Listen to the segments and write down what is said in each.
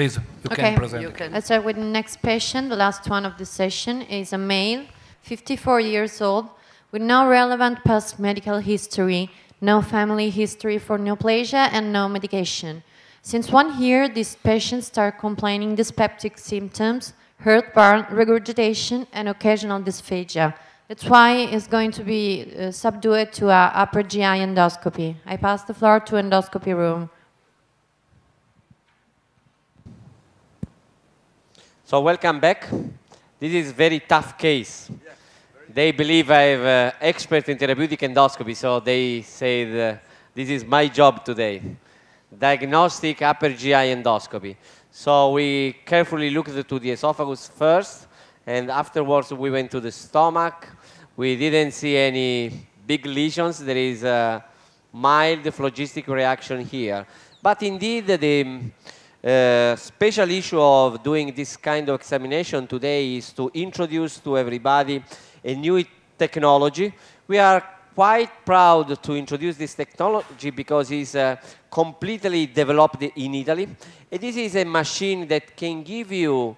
please, you can present. Let's start with the next patient. The last one of the session is a male, 54 years old, with no relevant past medical history, no family history for neoplasia, and no medication. Since 1 year, this patient started complaining dyspeptic symptoms, heartburn, regurgitation, and occasional dysphagia. That's why it's going to be subdued to an upper GI endoscopy. I pass the floor to endoscopy room. So welcome back. This is a very tough case. They believe I'm expert in therapeutic endoscopy, so they say this is my job today. Diagnostic upper GI endoscopy. So we carefully looked to the esophagus first, and afterwards we went to the stomach. We didn't see any big lesions. There is a mild phlogistic reaction here. But indeed, the special issue of doing this kind of examination today is to introduce to everybody a new technology. We are quite proud to introduce this technology because it's completely developed in Italy. And this is a machine that can give you,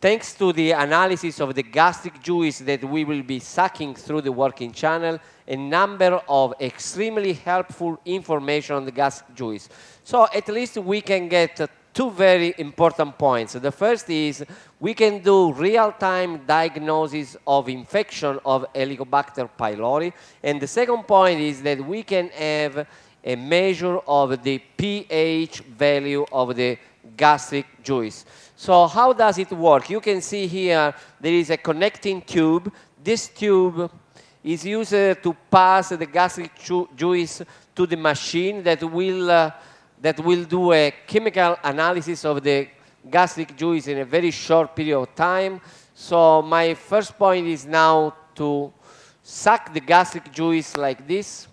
thanks to the analysis of the gastric juice that we will be sucking through the working channel, a number of extremely helpful information on the gastric juice. So at least we can get two very important points. The first is we can do real-time diagnosis of infection of Helicobacter pylori. And the second point is that we can have a measure of the pH value of the gastric juice. So how does it work? You can see here there is a connecting tube. This tube is used to pass the gastric juice to the machine that will do a chemical analysis of the gastric juice in a very short period of time. So my first point is now to suck the gastric juice like this.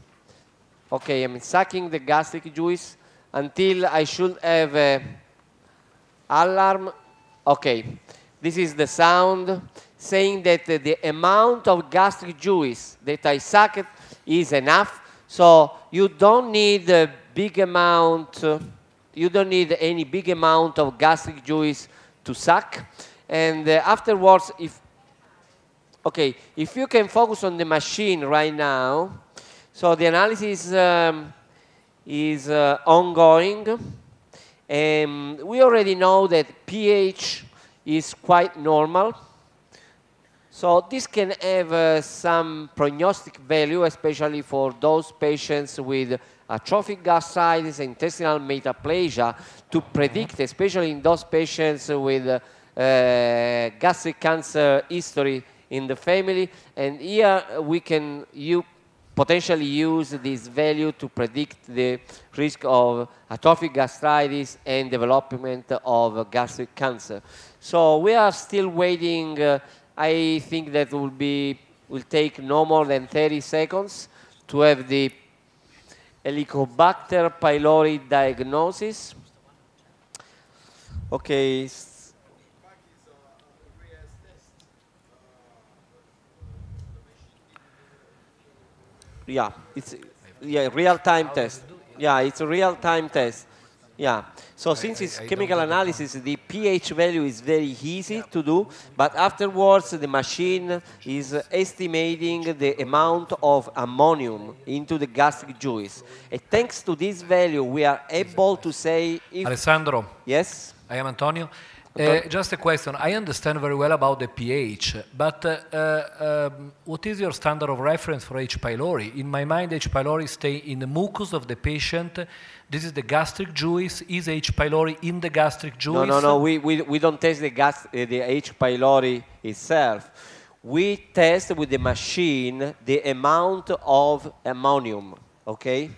Okay, I'm sucking the gastric juice until I should have a alarm. Okay, this is the sound saying that the amount of gastric juice that I sucked is enough. So you don't need a big amount, you don't need any big amount of gastric juice to suck. And afterwards, if you can focus on the machine right now, so the analysis is ongoing. We already know that pH is quite normal. So this can have some prognostic value, especially for those patients with atrophic gastritis, intestinal metaplasia, to predict, especially in those patients with gastric cancer history in the family. And here we can potentially use this value to predict the risk of atrophic gastritis and development of gastric cancer. So we are still waiting. I think that will take no more than 30 seconds to have the Helicobacter pylori diagnosis. Okay. Yeah, it's real-time test. Yeah, it's a real-time test. Yeah. So since it's chemical analysis, the pH value is very easy to do, but afterwards the machine is estimating the amount of ammonium into the gastric juice. And thanks to this value, we are able to say if... Alessandro. Yes? I am Antonio. Just a question. I understand very well about the pH, but what is your standard of reference for H. pylori? In my mind, H. pylori stay in the mucus of the patient. This is the gastric juice. Is H. pylori in the gastric juice? No. We don't test the H. pylori itself. We test with the machine the amount of ammonium, okay,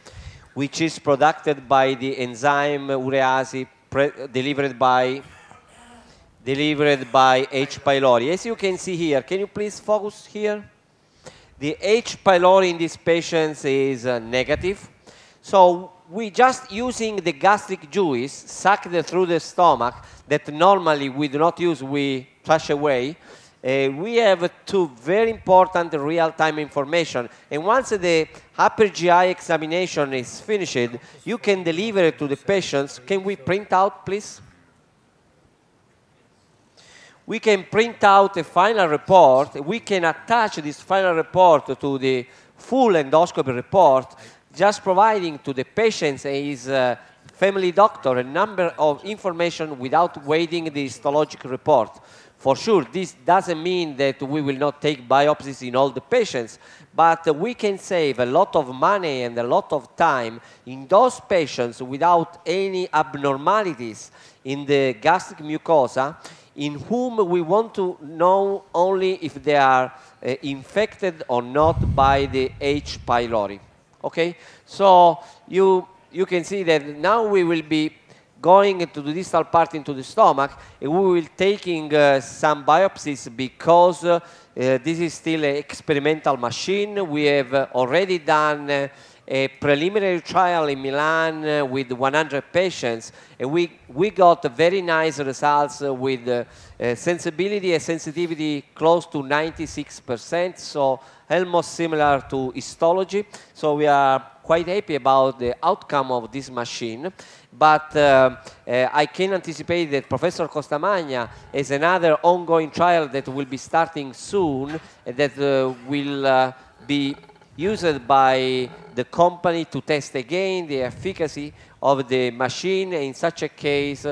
which is produced by the enzyme urease delivered by H. pylori. As you can see here, can you please focus here? The H. pylori in these patients is negative. So we just using the gastric juice sucked through the stomach that normally we do not use, we flush away. We have two very important real-time information. And once the upper GI examination is finished, you can deliver it to the patients. Can we print out, please? we can print out a final report. We can attach this final report to the full endoscopy report, just providing to the patients and his family doctor a number of information without waiting the histologic report. For sure, this doesn't mean that we will not take biopsies in all the patients, but we can save a lot of money and a lot of time in those patients without any abnormalities in the gastric mucosa, in whom we want to know only if they are infected or not by the H. pylori. Okay, so you can see that now we will be going into the distal part into the stomach, and we will taking some biopsies because this is still an experimental machine. We have already done a preliminary trial in Milan with 100 patients, and we got very nice results with sensibility and sensitivity close to 96%, so almost similar to histology. So we are quite happy about the outcome of this machine. But I can anticipate that Professor Costamagna has another ongoing trial that will be starting soon, that will be used by the company to test again the efficacy of the machine. In such a case,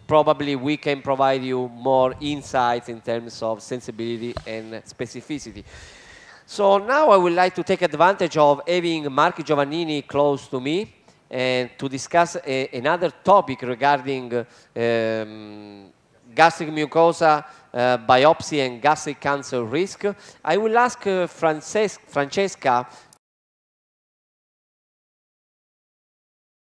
probably we can provide you more insights in terms of sensibility and specificity. So now I would like to take advantage of having Mark Giovannini close to me and to discuss another topic regarding gastric mucosa biopsy and gastric cancer risk. I will ask Francesca